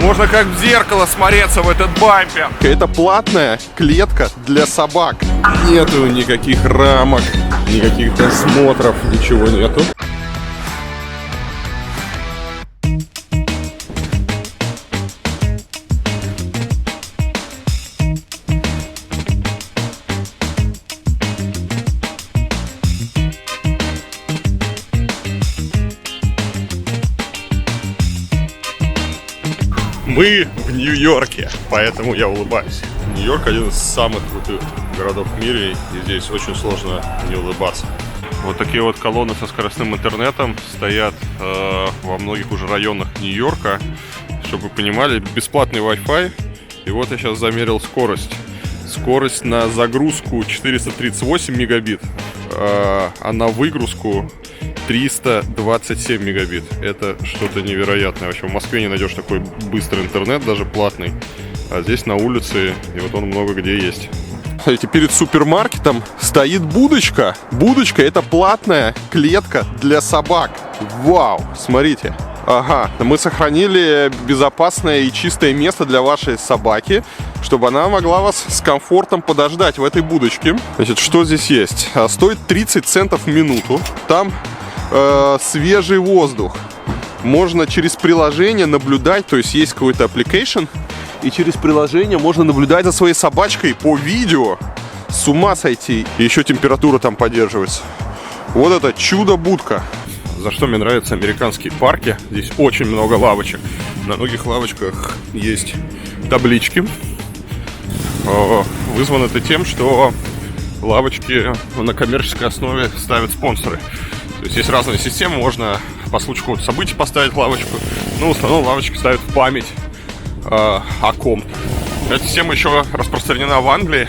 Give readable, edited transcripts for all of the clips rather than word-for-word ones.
Можно как в зеркало смотреться в этот бампер. Это платная клетка для собак. Нету никаких рамок, никаких досмотров, ничего нету. Мы в Нью-Йорке, поэтому я улыбаюсь. Нью-Йорк один из самых крутых городов в мире, и здесь очень сложно не улыбаться. Вот такие вот колонны со скоростным интернетом стоят во многих уже районах Нью-Йорка. Чтобы вы понимали, бесплатный Wi-Fi. И вот я сейчас замерил скорость. Скорость на загрузку 438 мегабит, а на выгрузку 327 мегабит. Это что-то невероятное. Вообще в Москве не найдешь такой быстрый интернет, даже платный. А здесь на улице, и вот он много где есть. Смотрите, перед супермаркетом стоит будочка. Будочка — это платная клетка для собак. Вау, смотрите. Ага, мы сохранили безопасное и чистое место для вашей собаки, чтобы она могла вас с комфортом подождать в этой будочке. Значит, что здесь есть? Стоит 30 центов в минуту. Там свежий воздух. Можно через приложение наблюдать, то есть есть какой-то application, и через приложение можно наблюдать за своей собачкой по видео. С ума сойти. И еще температура там поддерживается. Вот это чудо-будка. За что мне нравятся американские парки. Здесь очень много лавочек. На многих лавочках есть таблички. Вызвано это тем, что лавочки на коммерческой основе ставят спонсоры. То есть есть разные системы, можно по случаю какого-то события поставить лавочку. Но в основном лавочки ставят в память о ком-то. Эта система еще распространена в Англии.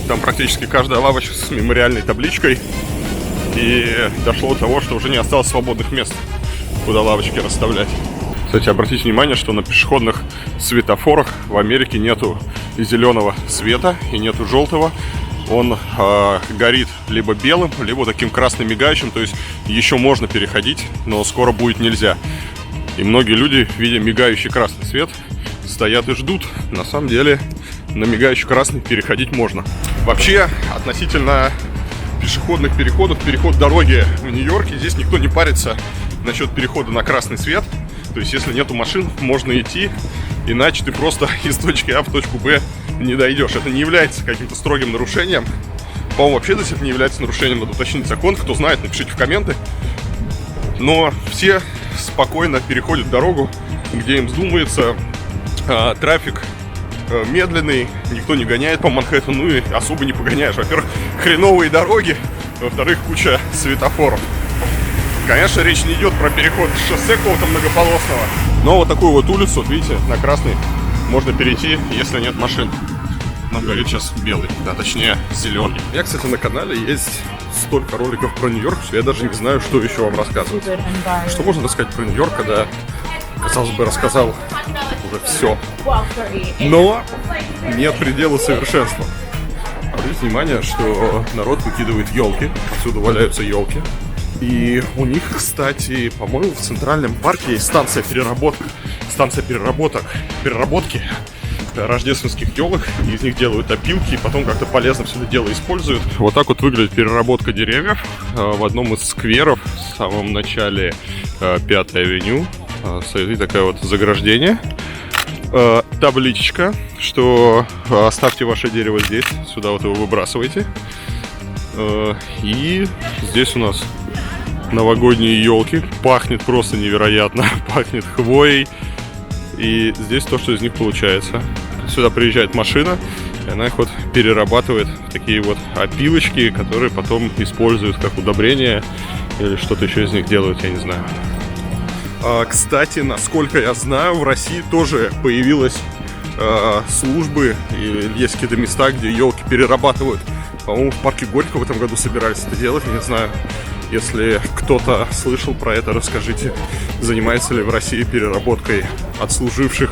Там практически каждая лавочка с мемориальной табличкой. И дошло до того, что уже не осталось свободных мест, куда лавочки расставлять. Кстати, обратите внимание, что на пешеходных светофорах в Америке нету зеленого света и нету желтого. Он горит либо белым, либо таким красным мигающим. То есть еще можно переходить, но скоро будет нельзя. И многие люди, видя мигающий красный свет, стоят и ждут. На самом деле на мигающий красный переходить можно. Вообще, относительно пешеходных переходов, переход дороги в Нью-Йорке, здесь никто не парится насчет перехода на красный свет. То есть если нету машин, можно идти, иначе ты просто из точки А в точку Б не дойдешь. Это не является каким-то строгим нарушением. По-моему, вообще здесь это не является нарушением. Надо уточнить закон. Кто знает, напишите в комменты. Но все спокойно переходят дорогу, где им вздумается. Трафик медленный, никто не гоняет по Манхэттену, ну и особо не погоняешь. Во-первых, хреновые дороги, во-вторых, куча светофоров. Конечно, речь не идет про переход шоссе какого-то многополосного, но вот такую вот улицу, вот видите, на красный можно перейти, если нет машин. Но горит сейчас белый, да, точнее зеленый. У меня, кстати, на канале есть столько роликов про Нью-Йорк, что я даже не знаю, что еще вам рассказывать. Что можно рассказать про Нью-Йорк, когда, казалось бы, рассказал уже все. Но нет предела совершенства. Обратите внимание, что народ выкидывает елки, отсюда валяются елки. И у них, кстати, по-моему, в Центральном парке есть станция переработки рождественских елок. Из них делают опилки, и потом как-то полезно все это дело используют. Вот так вот выглядит переработка деревьев в одном из скверов в самом начале 5-й авеню. Стоит такое вот заграждение. Табличка, что оставьте ваше дерево здесь, сюда вот его выбрасывайте. И здесь у нас новогодние елки. Пахнет просто невероятно, пахнет хвоей. И здесь то, что из них получается. Сюда приезжает машина, и она их вот перерабатывает в такие вот опилочки, которые потом используют как удобрение или что-то еще из них делают, я не знаю. Кстати, насколько я знаю, в России тоже появилась службы, и есть какие-то места, где елки перерабатывают. По-моему, в парке Горького в этом году собирались это делать, я не знаю. Если кто-то слышал про это, расскажите, занимается ли в России переработкой отслуживших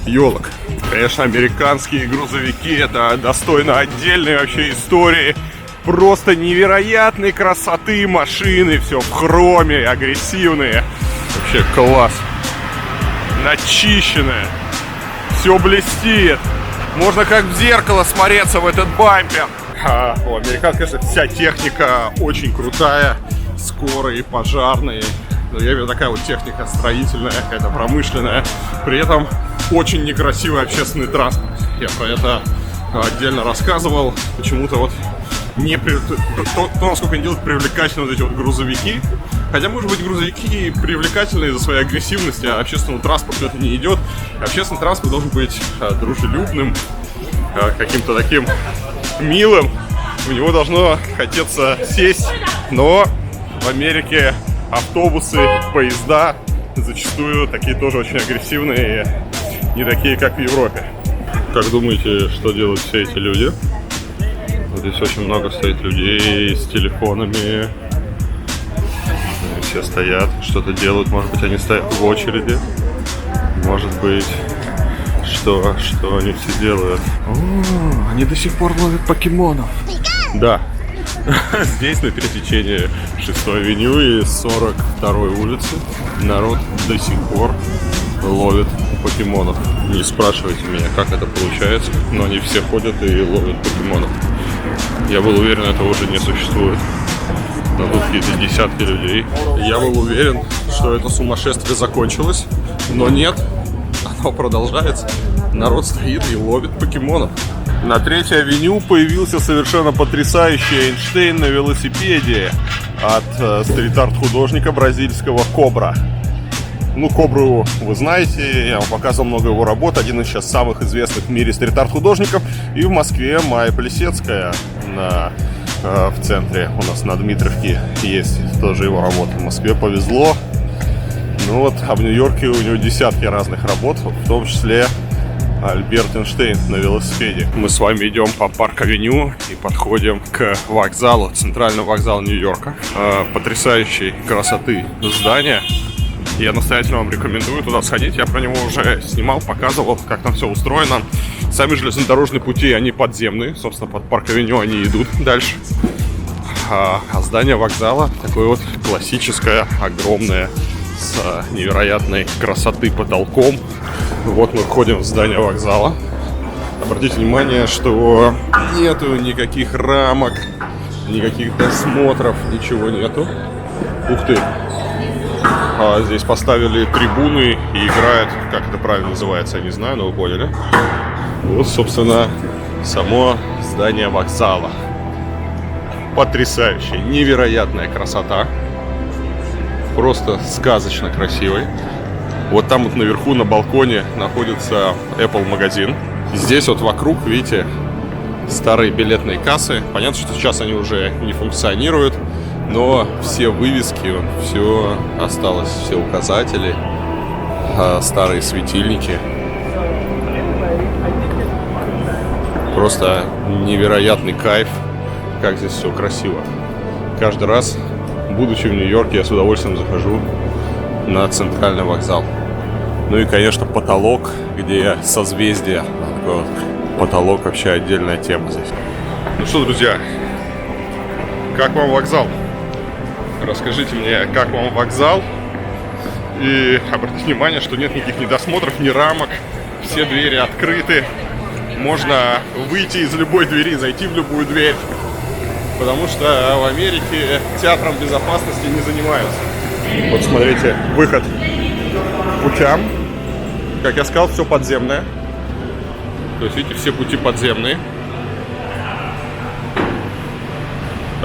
елок. Конечно, американские грузовики — это достойно отдельной вообще истории. Просто невероятной красоты машины, все в хроме, агрессивные. Вообще класс. Начищенная. Все блестит. Можно как в зеркало смотреться в этот бампер. У американцев, конечно, вся техника очень крутая. Скорые, пожарные. Но я имею в виду такая вот техника строительная, какая-то промышленная. При этом очень некрасивый общественный транспорт. Я про это отдельно рассказывал. Почему-то вот то, насколько они делают привлекательны вот эти вот грузовики. Хотя, может быть, грузовики привлекательны из-за своей агрессивности, а общественному транспорту это не идет. Общественный транспорт должен быть дружелюбным, каким-то таким милым. В него должно хотеться сесть. Но в Америке автобусы, поезда зачастую такие тоже очень агрессивные, не такие, как в Европе. Как думаете, что делают все эти люди? Вот здесь очень много стоит людей с телефонами. Все стоят, что-то делают. Может быть, они стоят в очереди. Может быть, что они все делают. О, они до сих пор ловят покемонов. Да. Здесь на пересечении 6-й авеню и 42-й улицы народ до сих пор ловит покемонов. Не спрашивайте меня, как это получается, но они все ходят и ловят покемонов. Я был уверен, этого уже не существует. Но тут какие-то десятки людей. Я был уверен, что это сумасшествие закончилось, но нет, оно продолжается. Народ стоит и ловит покемонов. На 3-й авеню появился совершенно потрясающий Эйнштейн на велосипеде от стрит-арт художника бразильского Кобра. Ну, Кобру вы знаете, я вам показывал много его работ. Один из сейчас самых известных в мире стрит-арт художников. И в Москве Майя Плесецкая в центре у нас на Дмитровке есть тоже его работа. В Москве повезло. Ну вот, а в Нью-Йорке у него десятки разных работ, в том числе Альберт Эйнштейн на велосипеде. Мы с вами идем по Парк-авеню и подходим к вокзалу, центральному вокзалу Нью-Йорка. Потрясающей красоты здания. Я настоятельно вам рекомендую туда сходить. Я про него уже снимал, показывал, как там все устроено. Сами железнодорожные пути, они подземные. Собственно, под Парк-авеню они идут дальше. А здание вокзала такое вот классическое, огромное, с невероятной красоты потолком. Вот мы входим в здание вокзала. Обратите внимание, что нету никаких рамок, никаких досмотров, ничего нету. Ух ты! Здесь поставили трибуны и играют, как это правильно называется, я не знаю, но вы поняли. Вот, собственно, само здание вокзала. Потрясающая, невероятная красота. Просто сказочно красивый. Вот там вот наверху на балконе находится Apple магазин. Здесь вот вокруг, видите, старые билетные кассы. Понятно, что сейчас они уже не функционируют, но все вывески, все осталось, все указатели, старые светильники. Просто невероятный кайф, как здесь все красиво. Каждый раз, будучи в Нью-Йорке, я с удовольствием захожу на центральный вокзал. Ну и, конечно, потолок, где созвездие. Такой вот потолок, вообще отдельная тема здесь. Ну что, друзья, как вам вокзал? Расскажите мне, как вам вокзал. И обратите внимание, что нет никаких недосмотров, ни рамок. Все двери открыты. Можно выйти из любой двери, зайти в любую дверь. Потому что в Америке театром безопасности не занимаются. Вот смотрите, выход к путям. Как я сказал, все подземное. То есть, видите, все пути подземные.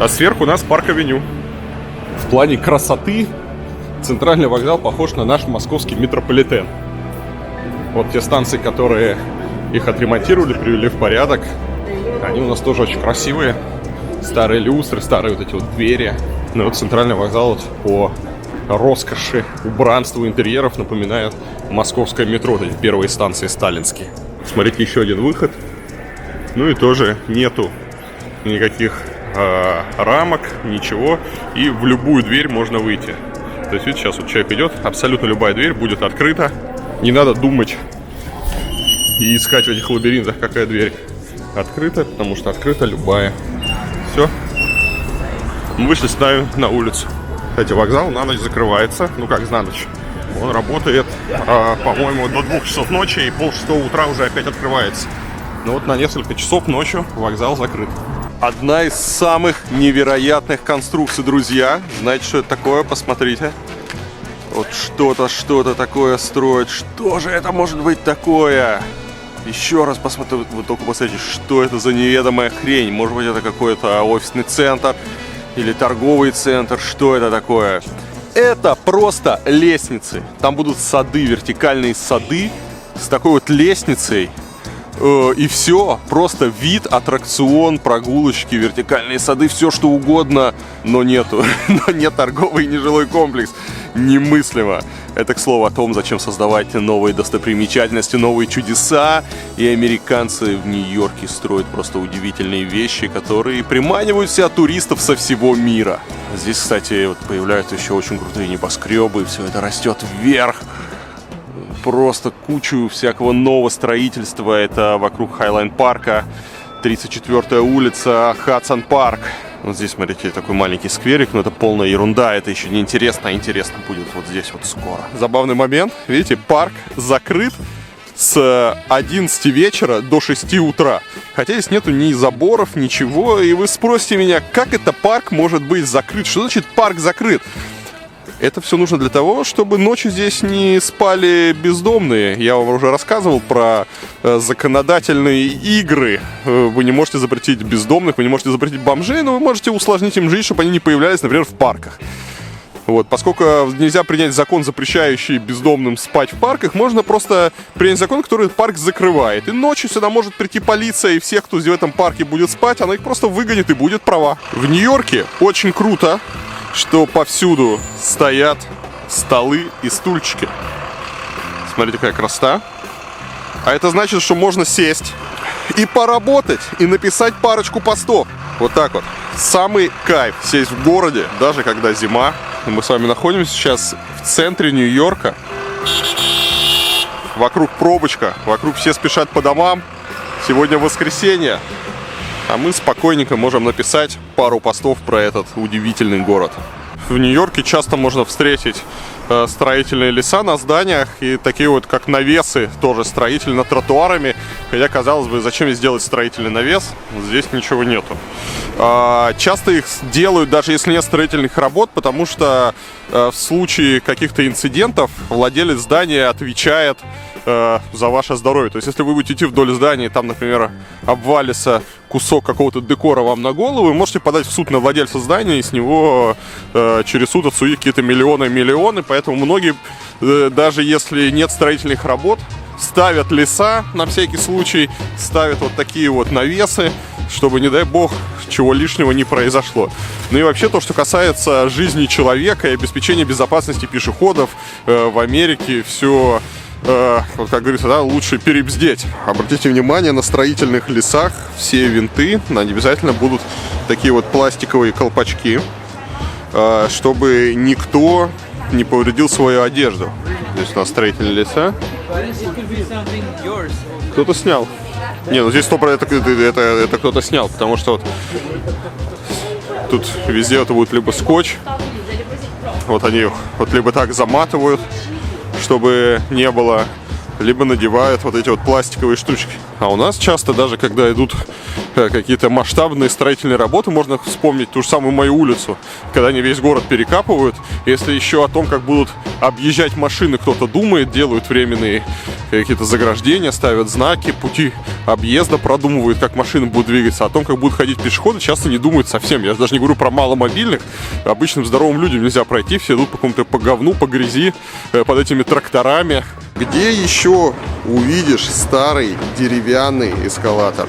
А сверху у нас Парк-авеню. В плане красоты центральный вокзал похож на наш московский метрополитен. Вот те станции, которые их отремонтировали, привели в порядок, они у нас тоже очень красивые. Старые люстры, старые вот эти вот двери. Но вот центральный вокзал вот по роскоши, убранству интерьеров напоминает московское метро, вот эти первые станции сталинские. Смотрите, еще один выход. Ну и тоже нету никаких рамок, ничего. И в любую дверь можно выйти. То есть, видите, сейчас вот человек идет, абсолютно любая дверь будет открыта. Не надо думать и искать в этих лабиринтах, какая дверь открыта, потому что открыта любая. Все. Мы вышли с нами на улицу. Кстати, вокзал на ночь закрывается. Ну как на ночь? Он работает, по-моему, до 2 часов ночи, и 5:30 утра уже опять открывается. Но вот на несколько часов ночью вокзал закрыт. Одна из самых невероятных конструкций, друзья. Знаете, что это такое? Посмотрите. Вот что-то такое строят. Что же это может быть такое? Еще раз посмотрите, вы только посмотрите, что это за неведомая хрень. Может быть, это какой-то офисный центр или торговый центр. Что это такое? Это просто лестницы. Там будут сады, вертикальные сады с такой вот лестницей. И все, просто вид, аттракцион, прогулочки, вертикальные сады, все что угодно, но нету. Но нет торговый и нежилой комплекс. Немыслимо. Это, к слову, о том, зачем создавать новые достопримечательности, новые чудеса. И американцы в Нью-Йорке строят просто удивительные вещи, которые приманивают себя туристов со всего мира. Здесь, кстати, вот появляются еще очень крутые небоскребы, все это растет вверх. Просто кучу всякого нового строительства. Это вокруг Хайлайн парка, 34-я улица, Хадсон парк. Вот здесь, смотрите, такой маленький скверик, но это полная ерунда, это еще не интересно, а интересно будет вот здесь вот скоро. Забавный момент, видите, парк закрыт с 11 вечера до 6 утра. Хотя здесь нету ни заборов, ничего, и вы спросите меня, как это парк может быть закрыт? Что значит парк закрыт? Это все нужно для того, чтобы ночью здесь не спали бездомные. Я вам уже рассказывал про законодательные игры. Вы не можете запретить бездомных, вы не можете запретить бомжей, но вы можете усложнить им жизнь, чтобы они не появлялись, например, в парках. Вот, поскольку нельзя принять закон, запрещающий бездомным спать в парках, можно просто принять закон, который парк закрывает. И ночью сюда может прийти полиция, и всех, кто в этом парке будет спать, она их просто выгонит и будет права. В Нью-Йорке очень круто, что повсюду стоят столы и стульчики. Смотрите, какая красота. А это значит, что можно сесть и поработать, и написать парочку постов. Вот так вот. Самый кайф сесть в городе, даже когда зима. Мы с вами находимся сейчас в центре Нью-Йорка. Вокруг пробочка, вокруг все спешат по домам. Сегодня воскресенье. А мы спокойненько можем написать пару постов про этот удивительный город. В Нью-Йорке часто можно встретить строительные леса на зданиях и такие вот как навесы, тоже строительные над тротуарами. Хотя, казалось бы, зачем здесь делать строительный навес? Здесь ничего нету. Часто их делают, даже если нет строительных работ, потому что в случае каких-то инцидентов владелец здания отвечает за ваше здоровье. То есть, если вы будете идти вдоль здания, и там, например, обвалится кусок какого-то декора вам на голову, вы можете подать в суд на владельца здания, и с него через суд отсудить какие-то миллионы. Поэтому многие, даже если нет строительных работ, ставят леса на всякий случай, ставят вот такие вот навесы, чтобы, не дай бог, чего лишнего не произошло. Ну и вообще то, что касается жизни человека и обеспечения безопасности пешеходов в Америке, все... вот как говорится, да, лучше перебздеть. Обратите внимание, на строительных лесах все винты, они обязательно будут такие вот пластиковые колпачки, чтобы никто не повредил свою одежду. Здесь у нас строительные леса. Кто-то снял. Не, ну здесь 100% это кто-то снял, потому что вот тут везде это будет либо скотч, вот они вот либо так заматывают, чтобы не было, либо надевают вот эти вот пластиковые штучки. А у нас часто, даже когда идут какие-то масштабные строительные работы, можно вспомнить ту же самую мою улицу, когда они весь город перекапывают. Если еще о том, как будут объезжать машины, кто-то думает, делают временные какие-то заграждения, ставят знаки, пути объезда продумывают, как машины будут двигаться. О том, как будут ходить пешеходы, часто не думают совсем. Я даже не говорю про маломобильных. Обычным здоровым людям нельзя пройти, все идут по какому-то по говну, по грязи, под этими тракторами. Где еще увидишь старый деревянный эскалатор?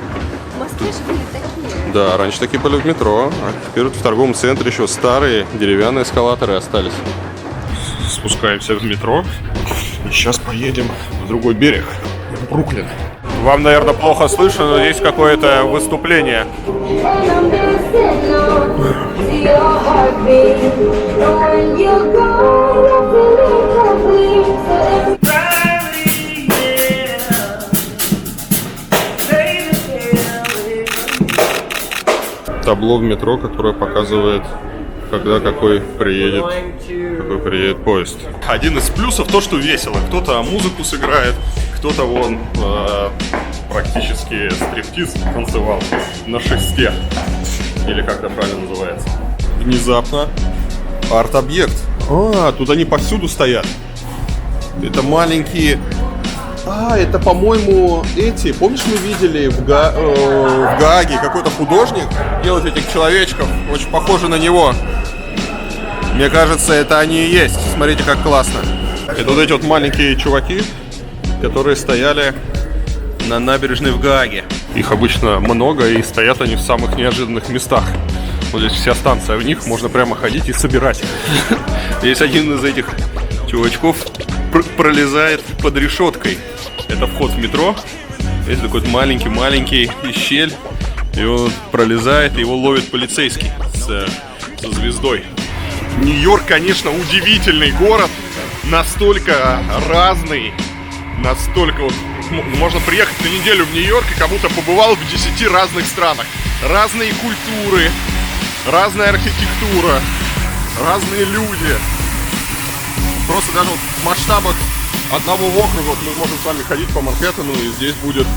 В Москве же были такие. Да, раньше такие были в метро, а теперь в торговом центре еще старые деревянные эскалаторы остались. Спускаемся в метро и сейчас поедем в другой берег, в Бруклин. Вам, наверное, плохо слышно, но здесь какое-то выступление. Табло в метро, которое показывает, когда какой приедет, какой Скоро приедет поезд. Один из плюсов то, что весело. Кто-то музыку сыграет, кто-то вон практически стриптиз танцевал на шесте. Или как это правильно называется. Внезапно арт-объект. Тут они повсюду стоят. Это маленькие... это, по-моему, эти... Помнишь, мы видели в Гааге какой-то художник делает этих человечков, очень похожи на него. Мне кажется, это они и есть. Смотрите, как классно. Это вот эти вот маленькие чуваки, которые стояли на набережной в Гааге. Их обычно много, и стоят они в самых неожиданных местах. Вот здесь вся станция в них, можно прямо ходить и собирать. Здесь один из этих чувачков пролезает под решеткой. Это вход в метро. Здесь такой маленький щель. И он пролезает, и его ловит полицейский со звездой. Нью-Йорк, конечно, удивительный город. Настолько разный. Настолько вот... Можно приехать на неделю в Нью-Йорк и как будто побывал в 10 разных странах. Разные культуры, разная архитектура, разные люди. Просто даже вот в масштабах одного округа вот мы можем с вами ходить по Манхэттену, и здесь будет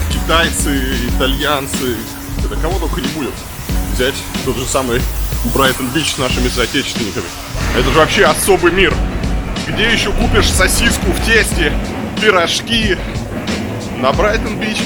китайцы, итальянцы, это кого только не будет. Взять тот же самый Брайтон-Бич с нашими соотечественниками. Это же вообще особый мир. Где еще купишь сосиску в тесте, пирожки? На Брайтон-Бич.